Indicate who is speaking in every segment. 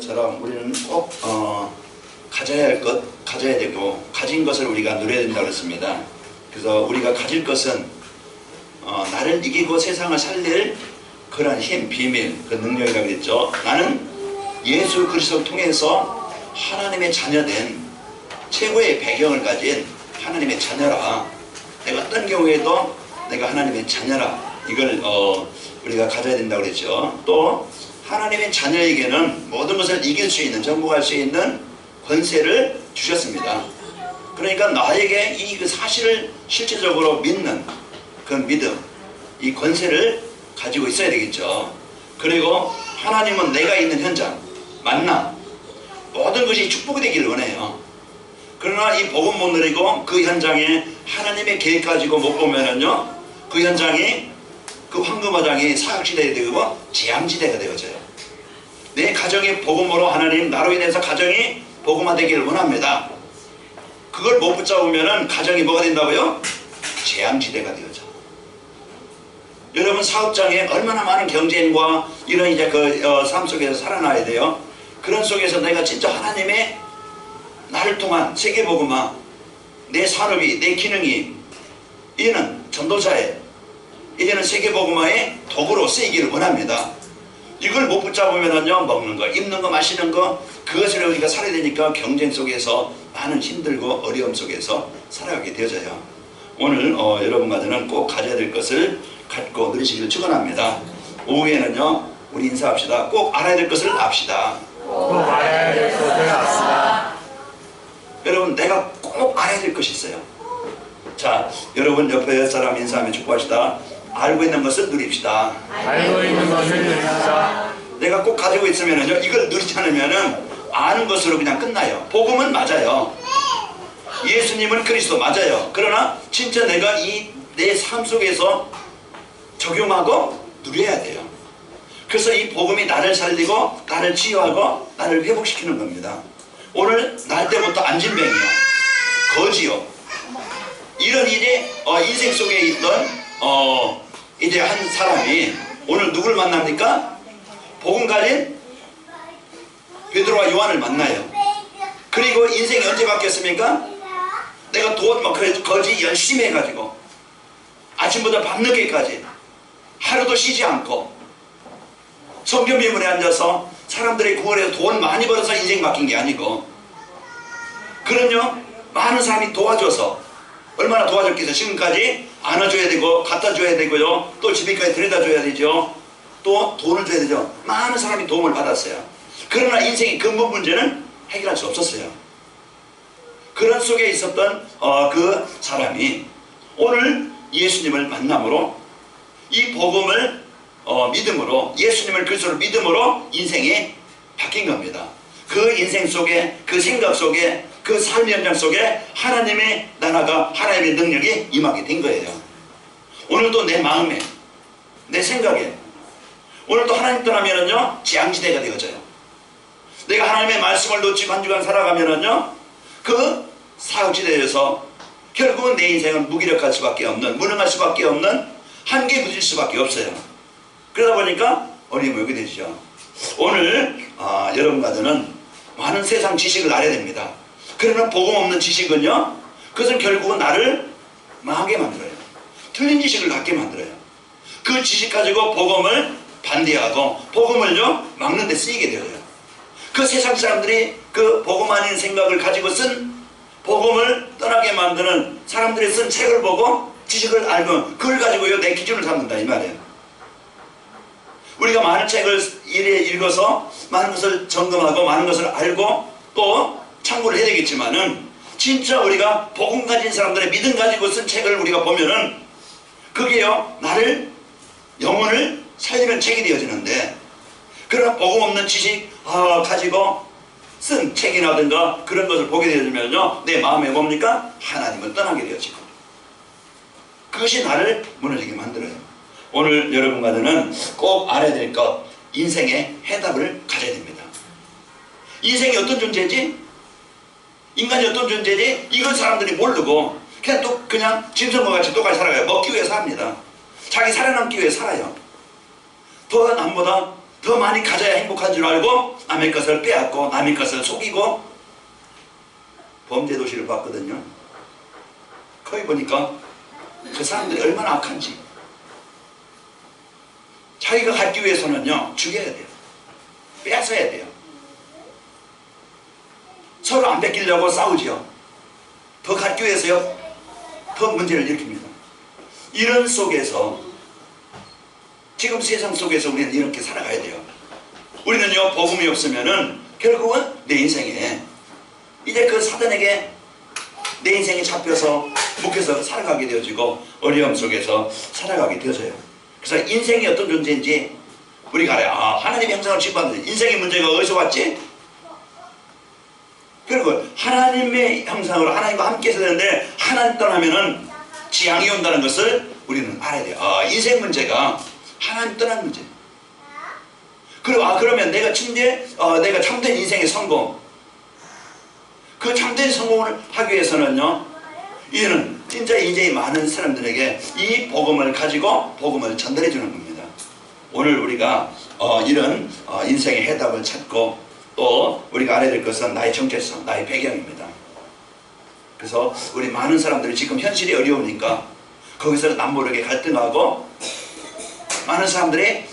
Speaker 1: 것처럼 우리는 꼭 가져야 할 것 가져야 되고 가진 것을 우리가 누려야 된다고 했습니다. 그래서 우리가 가질 것은 나를 이기고 세상을 살릴 그런 힘, 비밀, 그 능력이라고 했죠. 나는 예수 그리스도를 통해서 하나님의 자녀된 최고의 배경을 가진 하나님의 자녀라. 내가 어떤 경우에도 내가 하나님의 자녀라. 이걸 우리가 가져야 된다고 그랬죠. 또 하나님의 자녀에게는 모든 것을 이길 수 있는, 정복할 수 있는 권세를 주셨습니다. 그러니까 나에게 이 그 사실을 실질적으로 믿는 그 믿음, 이 권세를 가지고 있어야 되겠죠. 그리고 하나님은 내가 있는 현장, 만남, 모든 것이 축복이 되기를 원해요. 그러나 이 복음 못 누리고 그 현장에 하나님의 계획 가지고 못 보면은요, 그 현장이 그 황금화장이 사각지대가 되고 재앙지대가 되어져요. 내 가정의 복음으로 하나님 나로 인해서 가정이 복음화되기를 원합니다. 그걸 못 붙잡으면은 가정이 뭐가 된다고요? 재앙지대가 되어져. 여러분 사업장에 얼마나 많은 경쟁과 이런 이제 삶 속에서 살아나야 돼요. 그런 속에서 내가 진짜 하나님의 나를 통한 세계복음화, 내 산업이, 내 기능이 이제는 전도자의, 이제는 세계복음화의 도구로 쓰이기를 원합니다. 이걸 못 붙잡으면은요, 먹는 거, 입는 거, 마시는 거, 그것을 우리가 살아야 되니까 경쟁 속에서 많은 힘들고 어려움 속에서 살아가게 되어져요. 오늘 여러분과 저는 꼭 가져야 될 것을 갖고 누리시기를 축원합니다. 오후에는요, 우리 인사합시다. 꼭 알아야 될 것을 압시다.
Speaker 2: 꼭 알아야 될 것을 압시다.
Speaker 1: 여러분, 내가 꼭 알아야 될 것이 있어요. 자, 여러분 옆에 사람 인사하며 축복합시다. 알고 있는 것을 누립시다.
Speaker 2: 알고 있는 것을 누립시다.
Speaker 1: 내가 꼭 가지고 있으면은요, 이걸 누리지 않으면은 아는 것으로 그냥 끝나요. 복음은 맞아요. 예수님은 그리스도 맞아요. 그러나 진짜 내가 이 내 삶 속에서 적용하고 누려야 돼요. 그래서 이 복음이 나를 살리고 나를 치유하고 나를 회복시키는 겁니다. 오늘 날 때부터 안진뱅이요, 거지요, 이런 일이 인생 속에 있던 이제 한 사람이 오늘 누굴 만납니까? 복음 가진 베드로와 요한을 만나요. 그리고 인생이 언제 바뀌었습니까? 내가 거지 열심히 해가지고 아침부터 밤늦게까지 하루도 쉬지 않고 성경 미문에 앉아서 사람들의 구원해서 돈 많이 벌어서 인생 바뀐 게 아니고, 그럼요, 많은 사람이 도와줘서 얼마나 도와줬겠어요. 지금까지 안아줘야 되고 갖다 줘야 되고요, 또 집에까지 데려다 줘야 되죠, 또 돈을 줘야 되죠. 많은 사람이 도움을 받았어요. 그러나 인생의 근본 문제는 해결할 수 없었어요. 그런 속에 있었던 그 사람이 오늘 예수님을 만남으로 이 복음을 믿음으로, 예수님을 그리스도를 믿음으로 인생이 바뀐 겁니다. 그 인생 속에, 그 생각 속에, 그 삶의 현장 속에 하나님의 나라가, 하나님의 능력이 임하게 된 거예요. 오늘도 내 마음에, 내 생각에, 오늘도 하나님 떠나면은요, 재앙지대가 되어져요. 내가 하나님의 말씀을 놓치고 한 주간 살아가면은요, 그 사역지대에서 결국은 내 인생은 무기력할 수밖에 없는, 무능할 수밖에 없는, 한계에 부딪힐 수밖에 없어요. 그러다 보니까 어려움이 오게 되죠. 오늘 여러분과 저는 많은 세상 지식을 알아야 됩니다. 그러나 복음 없는 지식은요, 그것은 결국은 나를 망하게 만들어요. 틀린 지식을 갖게 만들어요. 그 지식 가지고 복음을 반대하고 복음을요 막는 데 쓰이게 되어요. 그 세상 사람들이 그 복음 아닌 생각을 가지고 쓴, 복음을 떠나게 만드는 사람들이 쓴 책을 보고 지식을 알고 그걸 가지고요 내 기준을 삼는다 이 말이에요. 우리가 많은 책을 읽어서 많은 것을 점검하고 많은 것을 알고 또 참고를 해야 되겠지만은, 진짜 우리가 복음 가진 사람들의 믿음 가지고 쓴 책을 우리가 보면은 그게요 나를, 영혼을 살리는 책이 되어지는데, 그러나 복음 없는 지식 가지고 쓴 책이라든가 그런 것을 보게 되면요 내 마음에 뭡니까? 하나님을 떠나게 되어지고 그것이 나를 무너지게 만들어요. 오늘 여러분과 저는 꼭 알아야 될 것, 인생의 해답을 가져야 됩니다. 인생이 어떤 존재지? 인간이 어떤 존재지? 이걸 사람들이 모르고 그냥 짐승과 같이 똑같이 살아가요. 먹기 위해 삽니다. 자기 살아남기 위해 살아요. 더 남보다 더 많이 가져야 행복한 줄 알고 남의 것을 빼앗고 남의 것을 속이고 범죄 도시를 봤거든요. 거기 보니까 그 사람들이 얼마나 악한지. 자기가 갖기 위해서는요 죽여야 돼요. 빼앗아야 돼요. 서로 안 뺏기려고 싸우지요. 더 갖기 위해서요 더 문제를 일으킵니다. 이런 속에서 지금 세상 속에서 우리는 이렇게 살아가야 돼요. 우리는요 복음이 없으면은 결국은 내 인생에 이제 그 사단에게 내 인생에 잡혀서 묶여서 살아가게 되어지고 어려움 속에서 살아가게 되어져요. 그래서 인생이 어떤 존재인지 우리가 알아요. 아, 하나님의 형상을 취급하는데 인생의 문제가 어디서 왔지? 그리고 하나님의 형상으로 하나님과 함께 있어야 되는데 하나님 떠나면은 지향이 온다는 것을 우리는 알아야 돼요. 아, 인생 문제가 하나님 떠난 문제. 그리고 그러면 내가 내가 참된 인생의 성공, 그 참된 성공을 하기 위해서는요 이제는 진짜 이제 많은 사람들에게 이 복음을 가지고 복음을 전달해 주는 겁니다. 오늘 우리가 이런 인생의 해답을 찾고 또 우리가 알아야 될 것은 나의 정체성, 나의 배경입니다. 그래서 우리 많은 사람들이 지금 현실이 어려우니까 거기서 남모르게 갈등하고 많은 사람들이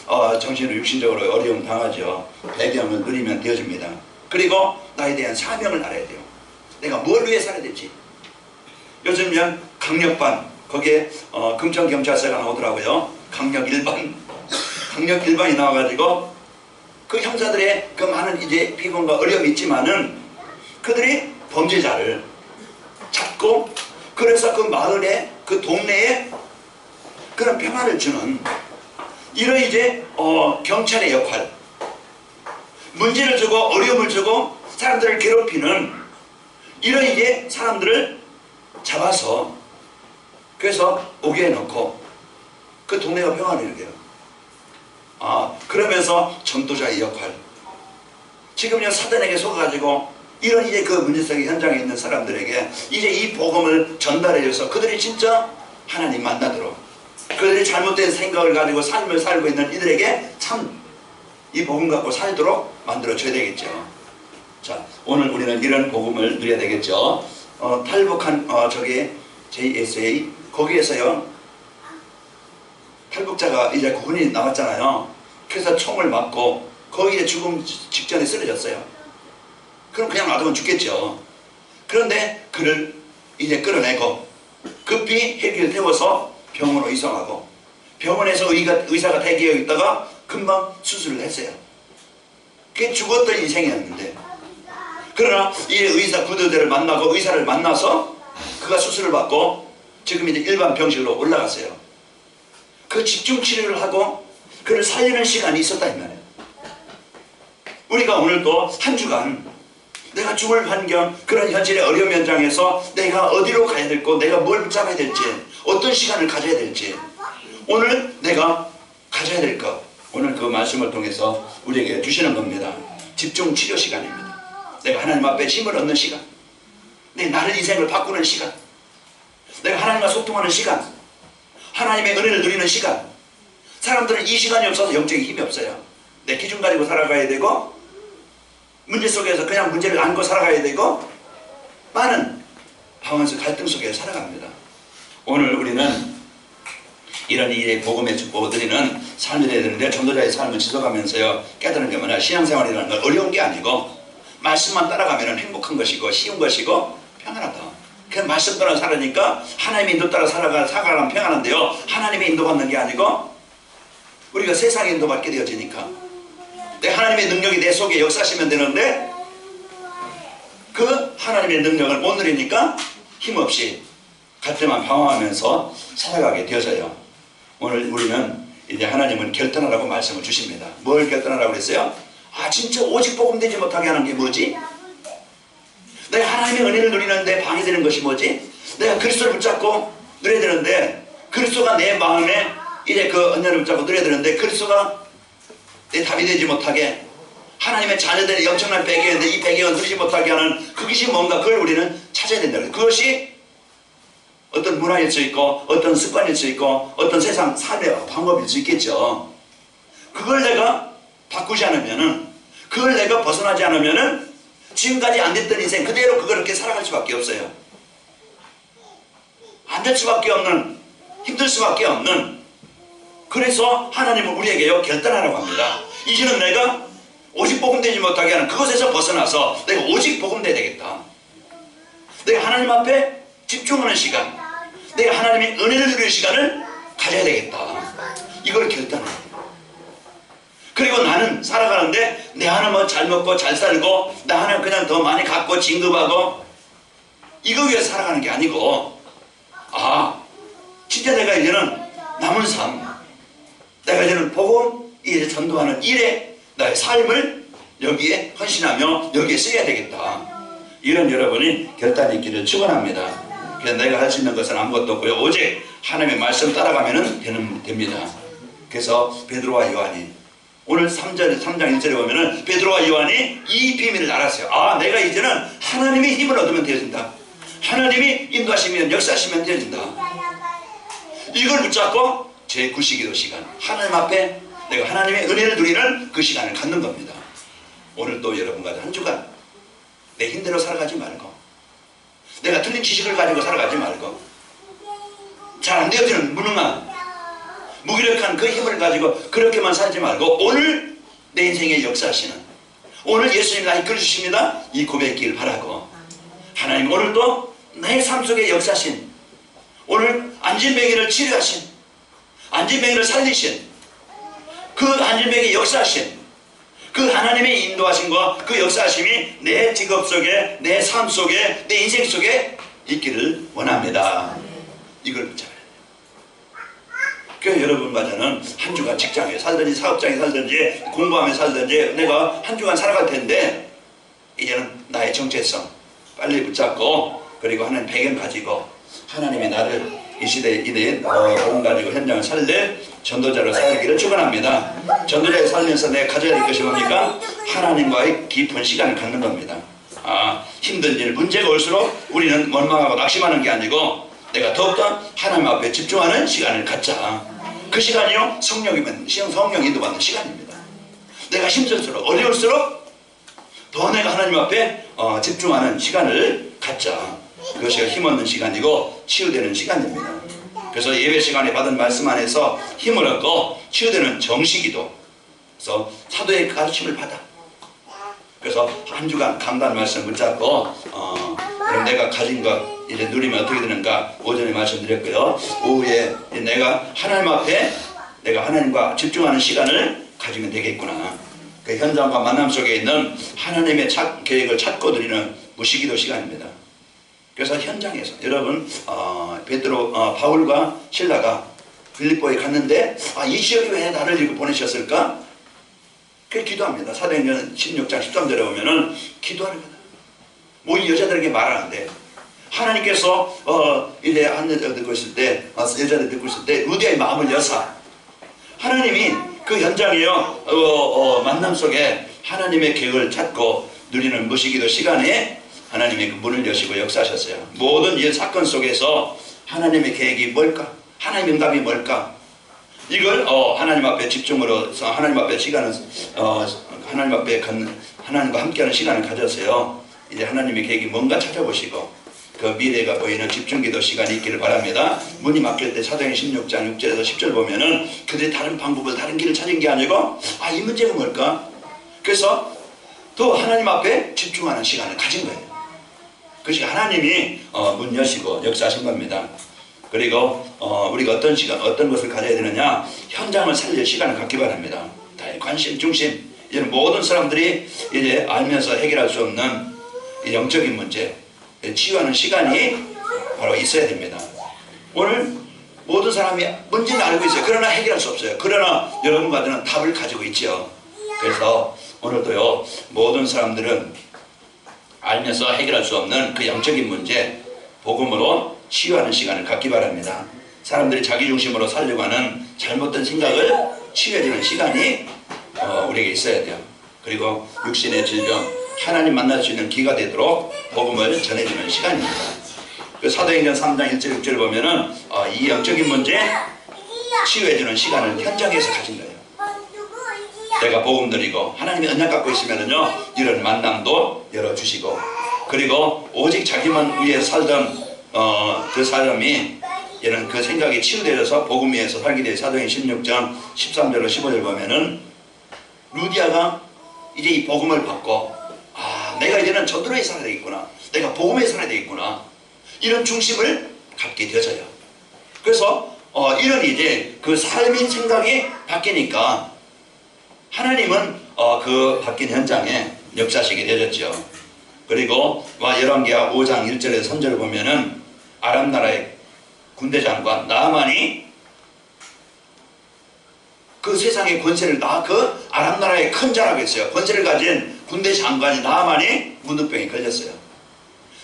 Speaker 1: 정신으로 육신적으로 어려움 당하죠. 배경을 누리면 되어집니다. 그리고 나에 대한 사명을 알아야 돼요. 내가 뭘 위해 살아야 될지. 요즘은 강력반 거기에 금천경찰서가 나오더라고요. 강력 1반이 나와가지고 그 형사들의 그 많은 이제 비관과 어려움이 있지만은 그들이 범죄자를 잡고 그래서 그 마을에 그 동네에 그런 평화를 주는 이런 이제 경찰의 역할, 문제를 주고 어려움을 주고 사람들을 괴롭히는 이런 이제 사람들을 잡아서 그래서 오게 해놓고 그 동네가 평화를 이루게요. 그러면서 전도자의 역할. 지금요 사단에게 속아가지고 이런 이제 그 문제성의 현장에 있는 사람들에게 이제 이 복음을 전달해줘서 그들이 진짜 하나님 만나도록 그들이 잘못된 생각을 가지고 삶을 살고 있는 이들에게 참 이 복음 갖고 살도록 만들어줘야 되겠죠. 자, 오늘 우리는 이런 복음을 누려야 되겠죠. 탈북한 저기 JSA 거기에서요 탈북자가 이제 군인이 나왔잖아요. 그래서 총을 맞고 거기에 죽음 직전에 쓰러졌어요. 그럼 그냥 놔두면 죽겠죠. 그런데 그를 이제 끌어내고 급히 헬기를 태워서 병원으로 이송하고 병원에서 의사가 대기하고 있다가 금방 수술을 했어요. 그게 죽었던 인생이었는데 그러나 이 의사 구조대를 만나고 의사를 만나서 그가 수술을 받고 지금 이제 일반 병실로 올라갔어요. 그 집중 치료를 하고 그를 살리는 시간이 있었다 이 말이에요. 우리가 오늘도 한 주간 내가 죽을 환경 그런 현실의 어려움 현장에서 내가 어디로 가야 될고 내가 뭘 붙잡아야 될지 어떤 시간을 가져야 될지 오늘 내가 가져야 될 것 오늘 그 말씀을 통해서 우리에게 주시는 겁니다. 집중 치료 시간입니다. 내가 하나님 앞에 힘을 얻는 시간, 내 나를 인생을 바꾸는 시간, 내가 하나님과 소통하는 시간, 하나님의 은혜를 누리는 시간. 사람들은 이 시간이 없어서 영적인 힘이 없어요. 내 기준 가지고 살아가야 되고 문제 속에서 그냥 문제를 안고 살아가야 되고 많은 방황에서 갈등 속에서 살아갑니다. 오늘 우리는 이런 일의 복음의 축복을 드리는 삶이 되어야 되는데 전도자의 삶을 지속하면서요 깨달은 게 뭐냐 신앙생활이라는 건 어려운 게 아니고 말씀만 따라가면 행복한 것이고 쉬운 것이고 평안하다. 그 말씀 따라 살으니까 하나님의 인도 따라 살아가면 평안한데요 하나님의 인도받는 게 아니고 우리가 세상의 인도받게 되어지니까 내 하나님의 능력이 내 속에 역사하시면 되는데 그 하나님의 능력을 못 누리니까 힘없이 갈 때만 방황하면서 살아가게 되어져요. 오늘 우리는 이제 하나님은 결단하라고 말씀을 주십니다. 뭘 결단하라고 그랬어요? 진짜 오직 복음 되지 못하게 하는 게 뭐지? 내가 하나님의 은혜를 누리는데 방해되는 것이 뭐지? 내가 그리스도를 붙잡고 누려야 되는데 그리스도가 내 마음에 이제 그 은혜를 붙잡고 누려야 되는데 그리스도가 내 답이 되지 못하게 하나님의 자녀들의 엄청난 배경인데 이 배경을 누리지 못하게 하는 그것이 뭔가 그걸 우리는 찾아야 된다. 그것이 어떤 문화일 수 있고 어떤 습관일 수 있고 어떤 세상 삶의 방법일 수 있겠죠. 그걸 내가 바꾸지 않으면은, 그걸 내가 벗어나지 않으면은 지금까지 안 됐던 인생 그대로 그렇게 살아갈 수밖에 없어요. 안 될 수밖에 없는, 힘들 수밖에 없는. 그래서 하나님은 우리에게요 결단하라고 합니다. 이제는 내가 오직 복음되지 못하게 하는 그것에서 벗어나서 내가 오직 복음돼야 되겠다. 내가 하나님 앞에 집중하는 시간, 내가 하나님의 은혜를 누리는 시간을 가져야 되겠다. 이걸 결단해요. 그리고 나는 살아가는데 내 하나 뭐 잘 먹고 잘 살고 나 하나 그냥 더 많이 갖고 진급하고 이거 위해서 살아가는 게 아니고, 진짜 내가 이제는 남은 삶, 내가 이제는 복음 이제 전도하는 일에 나의 삶을 여기에 헌신하며 여기에 써야 되겠다. 이런 여러분이 결단이 있기를 축원합니다. 그래서 내가 할 수 있는 것은 아무것도 없고요. 오직 하나님의 말씀 따라가면 됩니다. 그래서 베드로와 요한이 오늘 3장 1절에 보면은 베드로와 요한이 이 비밀을 알았어요. 내가 이제는 하나님의 힘을 얻으면 되어진다. 하나님이 인도하시면 역사하시면 되어진다. 이걸 붙잡고 제 9시기도 시간, 하나님 앞에 내가 하나님의 은혜를 누리는 그 시간을 갖는 겁니다. 오늘 또 여러분과 한 주간 내 힘대로 살아가지 말고, 내가 틀린 지식을 가지고 살아가지 말고, 잘 안 되어지는 무기력한 그 힘을 가지고 그렇게만 살지 말고, 오늘 내 인생에 역사하시는, 오늘 예수님 나 이끌어 주십니다, 이 고백길 바라고, 하나님 오늘도 내 삶 속에 역사하신, 오늘 안진뱅이를 치료하신, 안진뱅이를 살리신, 그 안진뱅이 역사하신 그 하나님의 인도하심과 그 역사하심이 내 직업 속에, 내 삶 속에, 내 인생 속에 있기를 원합니다. 이걸 붙잡아야 돼요. 그래서 여러분과 저는 한 주간 직장에 살든지 사업장에 살든지 공부하며 살든지 내가 한 주간 살아갈 텐데, 이제는 나의 정체성 빨리 붙잡고, 그리고 하나님 배경 가지고 하나님이 나를 이 시대에 이대에 복음 가지고 현장을 살릴 전도자로 살기를 축원합니다. 전도자로 살면서 내가 가져야 될 것이 뭡니까? 하나님과의 깊은 시간을 갖는 겁니다. 힘든 일, 문제가 올수록 우리는 원망하고 낙심하는 게 아니고 내가 더욱더 하나님 앞에 집중하는 시간을 갖자. 그 시간이요 성령 인도받는 시간입니다. 내가 힘들수록 어려울수록 더 내가 하나님 앞에 집중하는 시간을 갖자. 그것이 힘없는 시간이고 치유되는 시간입니다. 그래서 예배 시간에 받은 말씀 안에서 힘을 얻고 치유되는 정식기도, 그래서 사도의 가르침을 받아. 그래서 한 주간 강단 말씀 붙잡고 그럼 내가 가진 것 이제 누리면 어떻게 되는가 오전에 말씀드렸고요. 오후에 내가 하나님 앞에 내가 하나님과 집중하는 시간을 가지면 되겠구나. 그 현장과 만남 속에 있는 하나님의 계획을 찾고 드리는 무시기도 시간입니다. 그래서 현장에서 여러분 바울과 실라가 빌립보에 갔는데 이 지역에 왜 나를 이렇게 보내셨을까? 그렇게 기도합니다. 사도행전 16장 13절에 보면은 기도하는 거다. 모인 여자들에게 말하는데 하나님께서 이제 한 여자 듣고 있을 때, 여자들 듣고 있을 때 루디아의 마음을 여사, 하나님이 그 현장에요 만남 속에 하나님의 계획을 찾고 누리는 무시기도 시간에 하나님의 그 문을 여시고 역사하셨어요. 모든 이 사건 속에서 하나님의 계획이 뭘까? 하나님의 응답이 뭘까? 이걸 하나님 앞에 집중으로서 하나님 앞에 시간을 하나님 앞에 하나님과 함께하는 시간을 가져서요. 이제 하나님의 계획이 뭔가 찾아보시고 그 미래가 보이는 집중기도 시간이 있기를 바랍니다. 문이 막힐 때 사도행전 16장 6절에서 10절 보면은 그들이 다른 방법을 다른 길을 찾은 게 아니고 이 문제가 뭘까? 그래서 또 하나님 앞에 집중하는 시간을 가진 거예요. 그것이 하나님이 문 여시고 역사하신 겁니다. 그리고 우리가 어떤 것을 가져야 되느냐? 현장을 살릴 시간을 갖기 바랍니다. 다의 관심 중심. 이제는 모든 사람들이 이제 알면서 해결할 수 없는 영적인 문제, 치유하는 시간이 바로 있어야 됩니다. 오늘 모든 사람이 문제는 알고 있어요. 그러나 해결할 수 없어요. 그러나 여러분과 저는 답을 가지고 있죠. 그래서 오늘도요, 모든 사람들은 알면서 해결할 수 없는 그 영적인 문제, 복음으로 치유하는 시간을 갖기 바랍니다. 사람들이 자기 중심으로 살려고 하는 잘못된 생각을 치유해주는 시간이 우리에게 있어야 돼요. 그리고 육신의 질병, 하나님 만날 수 있는 기가 되도록 복음을 전해주는 시간입니다. 그 사도행전 3장 1절 6절 보면은 이 영적인 문제 치유해주는 시간을 현장에서 가진 거예요. 내가 복음 드리고 하나님의 언약 갖고 있으면은요 이런 만남도 열어주시고, 그리고 오직 자기만 위해 살던 그 사람이 얘는 그 생각이 치유되어서 복음 위에서 살게 돼. 사도행 16장 13절로 15절 보면은 루디아가 이제 이 복음을 받고, 아 내가 이제는 전도로에 살아야 되겠구나, 내가 복음에 살아야 되겠구나, 이런 중심을 갖게 되어져요. 그래서 이런 이제 그 삶의 생각이 바뀌니까 하나님은 그 바뀐 현장에 역사하시게 되었죠. 그리고 열왕기하 5장 1절에서 3절을 보면은 아람 나라의 군대 장관 나아만이 그 세상의 권세를 그 아람 나라의 큰 자라고 했어요. 권세를 가진 군대 장관이 나아만이 문둥병에 걸렸어요.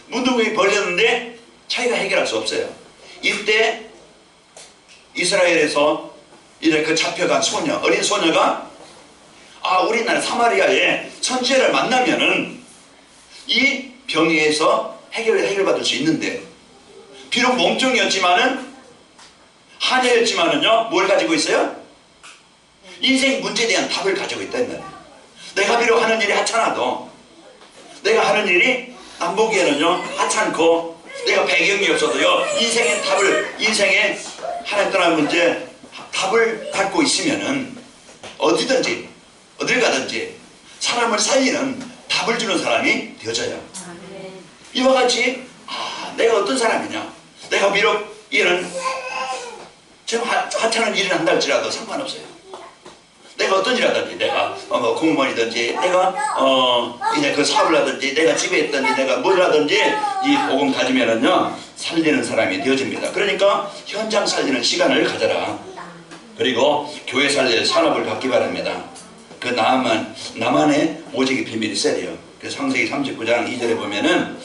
Speaker 1: 문둥병이 걸렸는데 자기가 해결할 수 없어요. 이때 이스라엘에서 이제 그 잡혀간 소녀, 어린 소녀가 우리나라 사마리아에 선지자를 만나면은 이 병에서 해결받을 수 있는데, 비록 몸종이었지만은 하녀였지만은요 뭘 가지고 있어요? 인생 문제에 대한 답을 가지고 있다는 말이에요. 내가 비록 하는 일이 하찮아도, 내가 하는 일이 남 보기에는요 하찮고, 내가 배경이 없어도요 인생의 하나님 떠난 문제 답을 갖고 있으면은 어디든지 어딜 가든지 사람을 살리는 답을 주는 사람이 되어져요. 이와 같이 내가 어떤 사람이냐, 내가 비록 이런 좀 하찮은 일을 한다 할지라도 상관없어요. 내가 어떤 일 하든지, 내가 공무원이든지, 내가 이제 그 사업을 하든지, 내가 집에 있든지, 내가 뭘 하든지 이 복음 가지면은요 살리는 사람이 되어집니다. 그러니까 현장 살리는 시간을 가져라. 그리고 교회 살릴 산업을 갖기 바랍니다. 그 나만의 오직의 비밀이 세요. 그 창세기 39장 2절에 보면은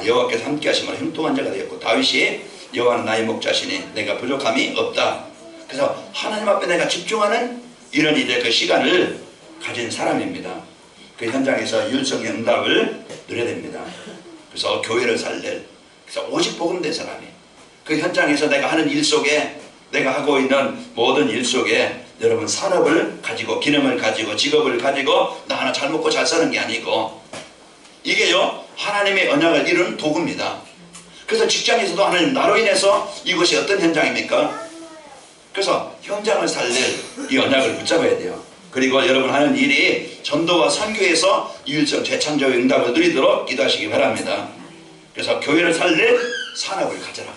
Speaker 1: 여호와께서 함께 하심으로 형통한 자가 되었고, 다윗이 여호와는 나의 목자시니 내가 부족함이 없다. 그래서 하나님 앞에 내가 집중하는 이런 이제 그 시간을 가진 사람입니다. 그 현장에서 율성의 응답을 누려야 됩니다. 그래서 교회를 살릴, 그래서 오직 복음된 사람이 그 현장에서 내가 하는 일 속에, 내가 하고 있는 모든 일 속에 여러분 산업을 가지고, 기능을 가지고, 직업을 가지고 나 하나 잘 먹고 잘 사는 게 아니고, 이게요 하나님의 언약을 이루는 도구입니다. 그래서 직장에서도 하나님 나로 인해서 이것이 어떤 현장입니까? 그래서 현장을 살릴 이 언약을 붙잡아야 돼요. 그리고 여러분 하는 일이 전도와 선교에서 유일성 재창조의 응답을 누리도록 기도하시기 바랍니다. 그래서 교회를 살릴 산업을 가져라.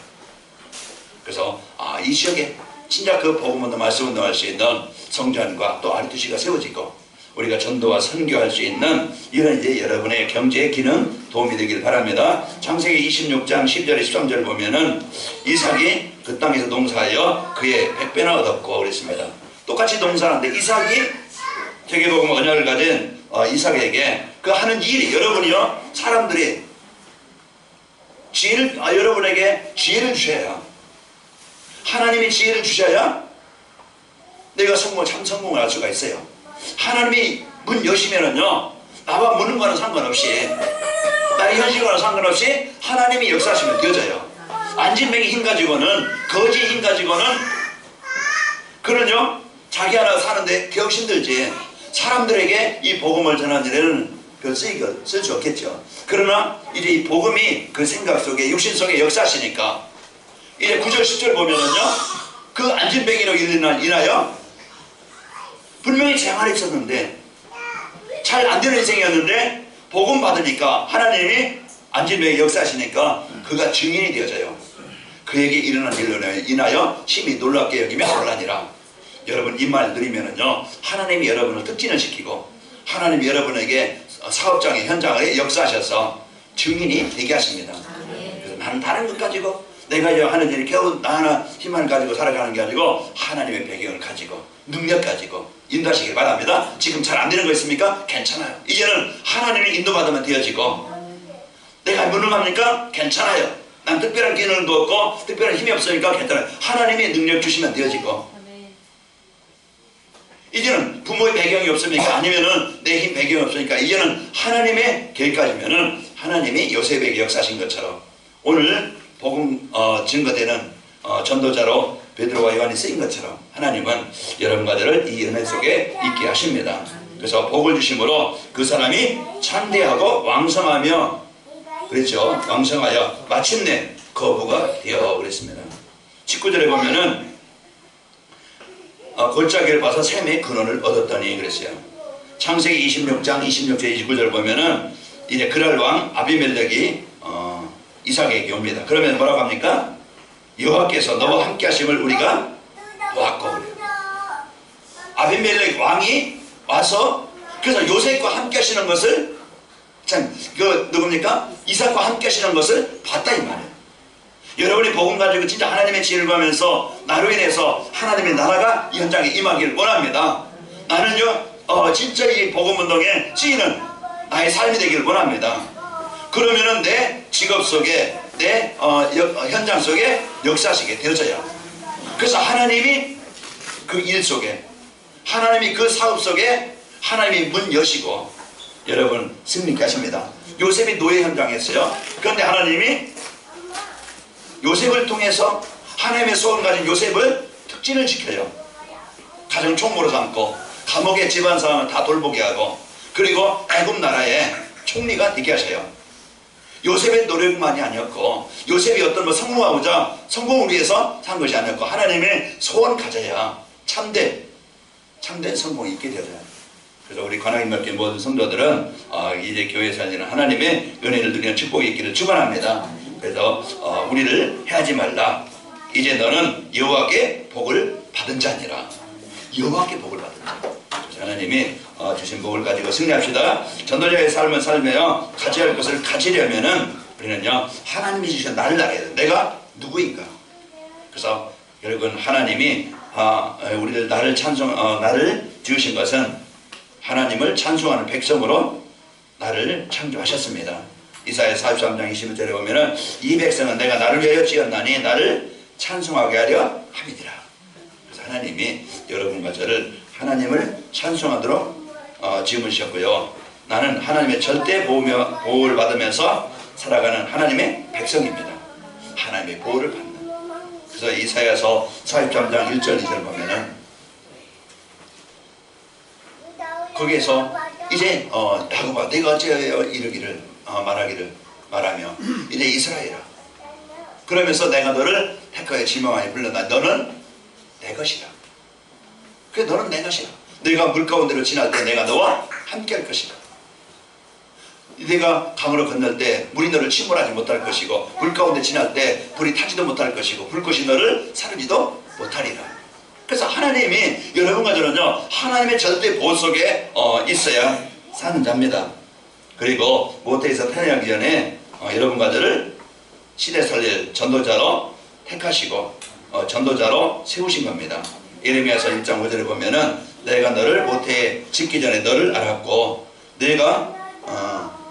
Speaker 1: 그래서 이 지역에 진짜 그 복음운동, 말씀운동 할 수 있는 성전과 또 RTC가 세워지고, 우리가 전도와 선교할 수 있는 이런 이제 여러분의 경제 기능 도움이 되길 바랍니다. 창세기 26장 10절에 13절을 보면은 이삭이 그 땅에서 농사하여 그의 100배나 얻었고 그랬습니다. 똑같이 농사하는데 이삭이 세계복음 언약을 가진 이삭에게 그 하는 일이, 여러분이요 사람들이 지혜를 여러분에게 지혜를 주셔야, 하나님이 지혜를 주셔야 내가 참 성공을 할 수가 있어요. 하나님이 문 여시면은요 나와 무는 거는 상관없이, 나의 현실과는 상관없이 하나님이 역사하시면 되어져요. 안진뱅이 힘 가지고는, 거지 힘 가지고는 그는요 자기 하나 사는데 겨우 힘들지, 사람들에게 이 복음을 전하는 일에는 별 쓸 수 없겠죠. 그러나 이제 이 복음이 그 생각 속에, 육신 속에 역사하시니까 이제 9절 10절 보면은요 그 안진뱅이로 인하여 분명히 재앙이 있었는데, 잘 안 되는 인생이었는데 복음 받으니까 하나님이 안진뱅이 역사하시니까 그가 증인이 되어져요. 그에게 일어난 일로 인하여 심히 놀랍게 여기며 놀라니라. 여러분 이 말 들으면은요 하나님이 여러분을 특진을 시키고, 하나님이 여러분에게 사업장의 현장에 역사하셔서 증인이 되게 하십니다. 그래서 나는 다른 것 가지고, 내가 하는 일이 겨우 나 하나 힘을 가지고 살아가는 게 아니고 하나님의 배경을 가지고, 능력 가지고 인도하시길 바랍니다. 지금 잘 안 되는 거 있습니까? 괜찮아요. 이제는 하나님이 인도받으면 되어지고, 내가 무능합니까? 괜찮아요. 난 특별한 기능도 없고 특별한 힘이 없으니까 괜찮아요. 하나님이 능력 주시면 되어지고, 이제는 부모의 배경이 없습니까? 아니면은 내 힘 배경이 없으니까 이제는 하나님의 계획까지면은 하나님이 요셉에게 역사하신 것처럼 오늘 복음 증거되는 전도자로 베드로와 요한이 쓰인 것처럼 하나님은 여러분과 저를 이 은혜 속에 있게 하십니다. 그래서 복을 주심으로 그 사람이 창대하고 왕성하며, 그랬죠. 왕성하여 마침내 거부가 되어 그랬습니다. 19절에 보면은 골짜기를 봐서 샘의 근원을 얻었더니 그랬어요. 창세기 26장 26절 29절 보면은 이제 그랄 왕 아비멜렉이 이삭에게 옵니다. 그러면 뭐라고 합니까? 여호와께서 너와 함께 하심을 우리가 보았고 그래요. 아비멜렉 왕이 와서 그래서 요셉과 함께 하시는 것을 참 누굽니까? 이삭과 함께 하시는 것을 봤다 이 말이에요. 여러분이 복음 가지고 진짜 하나님의 지혜를 구하면서 나로 인해서 하나님의 나라가 이 현장에 임하기를 원합니다. 나는요 진짜 이 복음 운동에 쓰이는 나의 삶이 되기를 원합니다. 그러면은 내 직업 속에 내 현장 속에 역사하시게 되어져요. 그래서 하나님이 그 일 속에 하나님이 그 사업 속에 하나님이 문 여시고 여러분 승리케 하십니다. 요셉이 노예 현장이었어요. 그런데 하나님이 요셉을 통해서 하나님의 소원 가진 요셉을 특진을 지켜요. 가정 총무로 삼고 감옥의 집안 상황을 다 돌보게 하고 그리고 애굽 나라의 총리가 되게 하셔요. 요셉의 노력만이 아니었고 요셉이 어떤 성공하고자 성공을 위해서 산 것이 아니었고 하나님의 소원 가져야 참된 성공이 있게 되어져요. 그래서 우리 관악인 밖에 모든 성도들은 이제 교회에서 하는 하나님의 은혜를 누리는 축복이 있기를 축원합니다. 그래서 우리를 해하지 말라. 이제 너는 여호와께 복을 받은 자니라. 여호와께 복을 받은 자. 그래서 하나님이 주신 복을 가지고 승리합시다. 전도자의 삶을 살며 가져야 할 것을 가지려면은 우리는요 하나님이 주신 나를 알아야 돼. 내가 누구인가. 그래서 여러분 하나님이 우리들 나를 나를 지으신 것은 하나님을 찬송하는 백성으로 나를 창조하셨습니다. 이사야 43장 21절에 보면은 이 백성은 내가 나를 위하여 지었나니 나를 찬송하게 하려 함이니라. 그래서 하나님이 여러분과 저를 하나님을 찬송하도록 지으셨고요. 나는 하나님의 절대 보호를 받으면서 살아가는 하나님의 백성입니다. 하나님의 보호를 받는. 그래서 이사야서 43장 1절 2절 보면은 거기에서 이제 야곱아 내가 어찌하여 이르기를 말하며 이제 이스라엘아 그러면서 내가 너를 택하여 지명하여 불렀나 너는 내 것이라. 그래 너는 내 것이라. 네가 물 가운데로 지날 때 내가 너와 함께 할 것이라. 네가 강으로 건널 때 물이 너를 침몰하지 못할 것이고 물 가운데 지날 때 불이 타지도 못할 것이고 불꽃이 너를 사르지도 못하리라. 그래서 하나님이 여러분과 저는요 하나님의 절대 보호 속에 있어야 사는 자입니다. 그리고 모태에서 태어나기 전에 여러분과 저를 시대 살릴 전도자로 택하시고 전도자로 세우신 겁니다. 예레미야서 1장 5절에 보면은 내가 너를 모태에 짓기 전에 너를 알았고 내가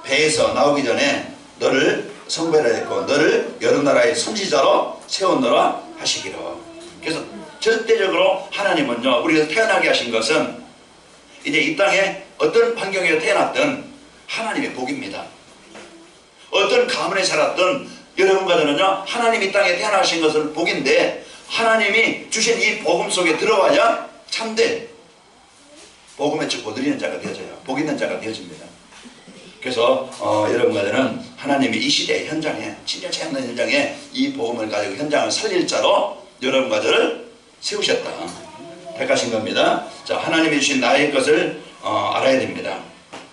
Speaker 1: 배에서 나오기 전에 너를 성별했고 너를 여러 나라의 선지자로 세웠노라 하시기로. 그래서 절대적으로 하나님은요 우리가 태어나게 하신 것은 이제 이 땅에 어떤 환경에 태어났든 하나님의 복입니다. 어떤 가문에 살았든 여러분과 저는요 하나님이 이 땅에 태어나신 것은 복인데 하나님이 주신 이 복음 속에 들어와야 참된 복음의 축복 누리는 자가 되어져요. 복 있는 자가 되어집니다. 그래서 여러분과 저는 하나님이 이 시대의 현장에 진짜 재없는 현장에 이 복음을 가지고 현장을 살릴 자로 여러분과 저를 세우셨다. 택하신 겁니다. 자, 하나님이 주신 나의 것을 알아야 됩니다.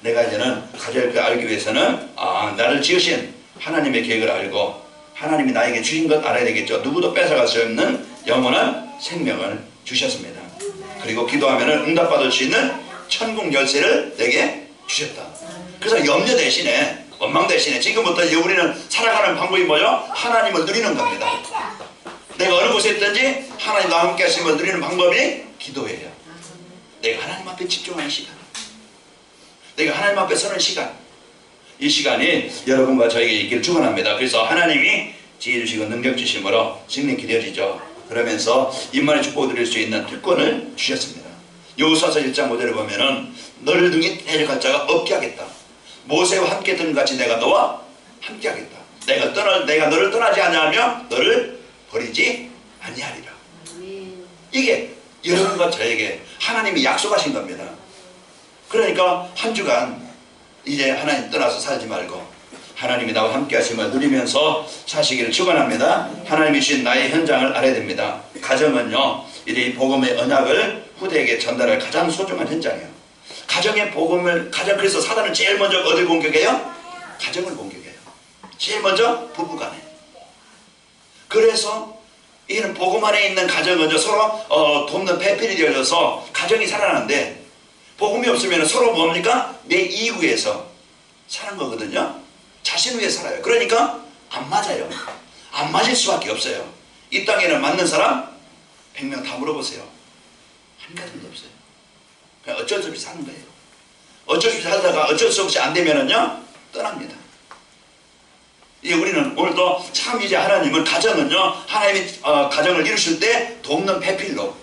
Speaker 1: 내가 이제는 가져야 그 알기 위해서는 나를 지으신 하나님의 계획을 알고 하나님이 나에게 주신 것 알아야 되겠죠. 누구도 뺏어갈 수 없는 영원한 생명을 주셨습니다. 그리고 기도하면 응답받을 수 있는 천국 열쇠를 내게 주셨다. 그래서 염려 대신에 원망 대신에 지금부터 우리는 살아가는 방법이 뭐죠? 하나님을 누리는 겁니다. 내가 어느 곳에 있든지 하나님 나와 함께 하시는 걸 누리는 방법이 기도예요. 내가 하나님 앞에 집중하는 시간, 내가 하나님 앞에 서는 시간, 이 시간이 여러분과 저에게 있기를 축원합니다. 그래서 하나님이 지혜 주시고 능력 주심으로 승리케 되어지죠. 그러면서 임만의 축복을 드릴 수 있는 특권을 주셨습니다. 여호수아서 1장 5절에 보면은 너를 능히 대적할 자가 없게 하겠다. 모세와 함께 든 같이 내가 너와 함께 하겠다. 내가 너를 떠나지 아니하며 너를 버리지 아니하리라. 이게 여러분과 저에게 하나님이 약속하신 겁니다. 그러니까 한 주간 이제 하나님 떠나서 살지 말고 하나님이 나와 함께 하심을 누리면서 사시기를 축원합니다. 하나님이 주신 나의 현장을 알아야 됩니다. 가정은요, 이 복음의 언약을 후대에게 전달할 가장 소중한 현장이에요. 가정의 복음을, 그래서 사단은 제일 먼저 어딜 공격해요? 가정을 공격해요. 제일 먼저 부부간에. 그래서 이는 복음 안에 있는 가정은 서로 돕는 배필이 되어져서 가정이 살아나는데, 복음이 없으면 서로 뭡니까? 내 이익 위해서 사는 거거든요. 자신 위해 살아요. 그러니까 안 맞아요. 안 맞을 수밖에 없어요. 이 땅에는 맞는 사람 100명 다 물어보세요. 한 가지도 없어요. 그냥 어쩔 수 없이 사는 거예요. 어쩔 수 없이 살다가 어쩔 수 없이 안 되면은요, 떠납니다. 우리는 오늘도 참 이제 하나님은 가정은요, 하나님이 가정을 이루실 때 돕는 배필로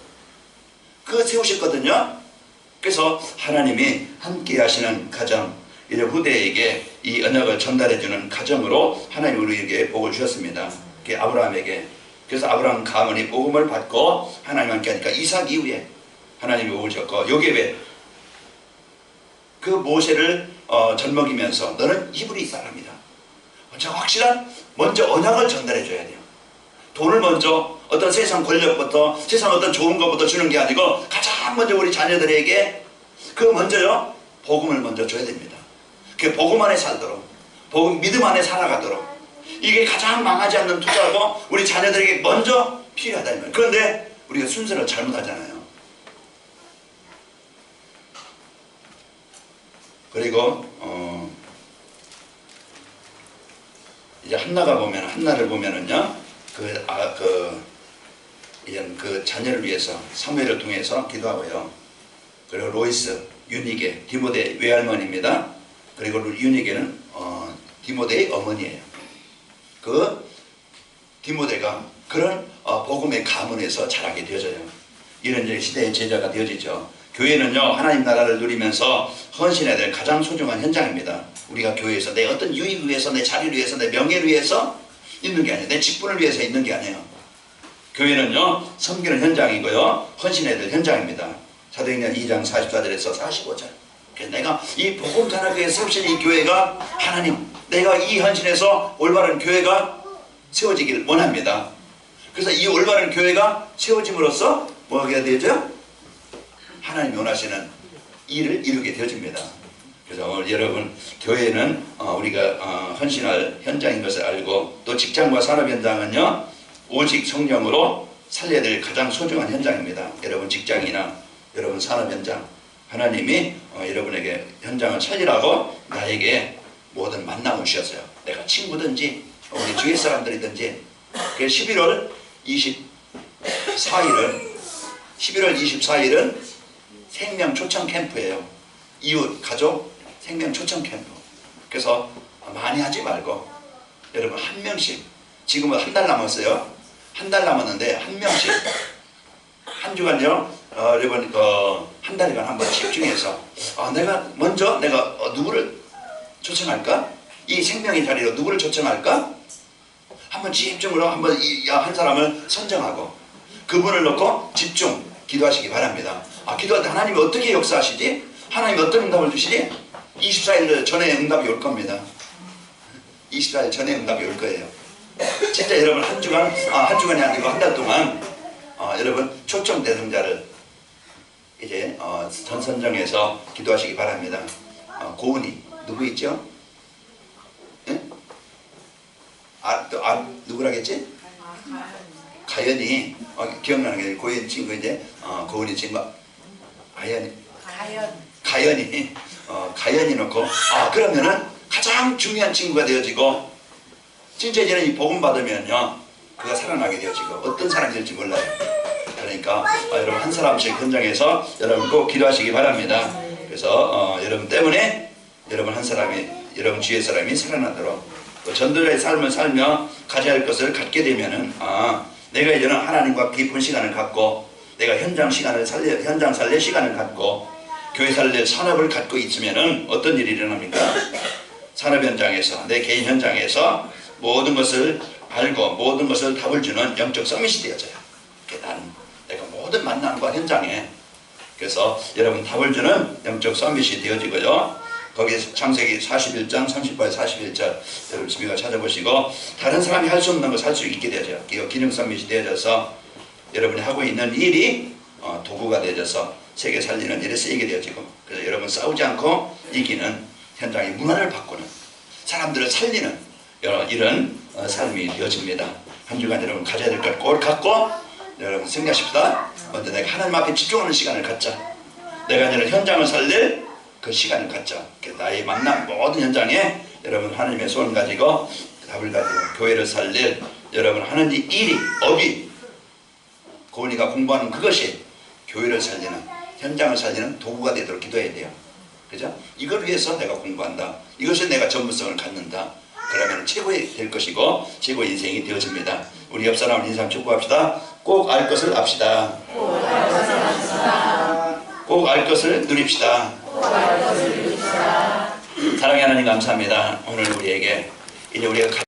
Speaker 1: 그거 세우셨거든요. 그래서 하나님이 함께 하시는 가정, 이제 후대에게 이 언약을 전달해주는 가정으로 하나님이 우리에게 복을 주셨습니다. 그게 아브라함에게. 그래서 아브라함 가문이 복음을 받고 하나님 함께 하니까 이삭 이후에 하나님이 복을 주셨고, 요게 그 모세를 젖먹이면서 너는 히브리 사람이다. 먼저 확실한 먼저 언약을 전달해 줘야 돼요. 돈을 먼저 어떤 세상 권력부터 세상 어떤 좋은 것부터 주는 게 아니고 가장 먼저 우리 자녀들에게 그 먼저요, 복음을 먼저 줘야 됩니다. 그 복음 안에 살도록, 복음 믿음 안에 살아가도록, 이게 가장 망하지 않는 투자고 우리 자녀들에게 먼저 필요하다 이 말이에요. 그런데 우리가 순서를 잘못하잖아요. 그리고 이제 한나를 보면은요, 그 자녀를 위해서 사무엘을 통해서 기도하고요. 그리고 로이스, 유니게, 디모데 외할머니입니다. 그리고 유니게는 디모데의 어머니예요. 그 디모데가 그런 복음의 가문에서 자라게 되어져요. 이런 이제 시대의 제자가 되어지죠. 교회는요, 하나님 나라를 누리면서 헌신해야 될 가장 소중한 현장입니다. 우리가 교회에서 내 어떤 유익을 위해서, 내 자리를 위해서, 내 명예를 위해서 있는 게 아니에요. 내 직분을 위해서 있는 게 아니에요. 교회는요, 섬기는 현장이고요, 헌신해야 될 현장입니다. 사도행전 2장 44절에서 45절. 그래서 내가 이 복음 전하교회 세우신 이 교회가 하나님, 내가 이 헌신에서 올바른 교회가 세워지길 원합니다. 그래서 이 올바른 교회가 세워짐으로써 뭐 하게 되죠? 하나님이 원하시는 일을 이루게 되어집니다. 그래서 여러분, 교회는 우리가 헌신할 현장인 것을 알고, 또 직장과 산업 현장은요, 오직 성령으로 살려야 될 가장 소중한 현장입니다. 여러분 직장이나 여러분 산업 현장, 하나님이 여러분에게 현장을 살리라고 나에게 모든 만남을 주셨어요. 내가 친구든지 우리 주위 사람들이든지. 그래서 11월 24일은 생명 초청 캠프예요. 이웃, 가족 생명 초청 캠프. 그래서 많이 하지 말고 여러분 한 명씩, 지금은 한 달 남았어요. 한 달 남았는데 한 명씩 한 주간요, 여러분 한 달간 한번 집중해서 내가 먼저 누구를 초청할까? 이 생명의 자리로 누구를 초청할까? 한번 집중으로 한번 한 사람을 선정하고 그분을 놓고 집중 기도하시기 바랍니다. 기도할 때 하나님이 어떻게 역사하시지? 하나님이 어떤 응답을 주시지? 24일 전에 응답이 올 겁니다. 24일 전에 응답이 올 거예요. 진짜 여러분 한 주간이 아니고 한 달 동안 여러분 초청 대상자를 이제 선정해서 기도하시기 바랍니다. 고은이 누구 있죠? 예? 누구라겠지? 가연이 기억나는 게 고은 친구 이제 고은이 친구 가연이 가연이 놓고 그러면은 가장 중요한 친구가 되어지고, 진짜 이제는 이 복음 받으면요 그가 살아나게 되어지고 어떤 사람이 될지 몰라요. 그러니까 여러분 한 사람씩 헌정해서 여러분 꼭 기도하시기 바랍니다. 그래서 여러분 때문에 여러분 한 사람이, 여러분 주위의 사람이 살아나도록, 또 전도자의 삶을 살며 가져야 할 것을 갖게 되면은 내가 이제는 하나님과 깊은 시간을 갖고, 내가 현장 살릴 시간을 갖고, 교회 살릴 산업을 갖고 있으면은 어떤 일이 일어납니까? 산업 현장에서, 내 개인 현장에서 모든 것을 알고 모든 것을 답을 주는 영적 서밋이 되어져요. 나는 내가 모든 만남과 현장에 그래서 여러분 답을 주는 영적 서밋이 되어지고요. 거기에 창세기 41장 30절 41절 여러분 집에 가서 찾아보시고 다른 사람이 할 수 없는 것을 할 수 있게 되어져요. 기능 서밋이 되어져서 여러분이 하고 있는 일이 도구가 되어져서 세계 살리는 일에 쓰이게 되어지고, 그래서 여러분 싸우지 않고 이기는 현장의 문화를 바꾸는, 사람들을 살리는 이런 삶이 되어집니다. 한 주간 여러분 가져야 될 걸 꼭 갖고 여러분 승리하십시다. 먼저 내가 하나님 앞에 집중하는 시간을 갖자. 내가 이제 현장을 살릴 그 시간을 갖자. 나의 만남 모든 현장에 여러분 하나님의 손을 가지고 답을 가지고 교회를 살릴 여러분 하는 이 일이 업이 고은이가 공부하는 그것이 교회를 살리는, 현장을 살리는 도구가 되도록 기도해야 돼요. 그죠? 이걸 위해서 내가 공부한다. 이것이 내가 전문성을 갖는다. 그러면 최고의 될 것이고 최고의 인생이 되어집니다. 우리 옆 사람을 인상 축복합시다. 꼭 알 것을 압시다. 꼭 알 것을 누립시다. 사랑의 하나님 감사합니다. 오늘 우리에게 이제 우리가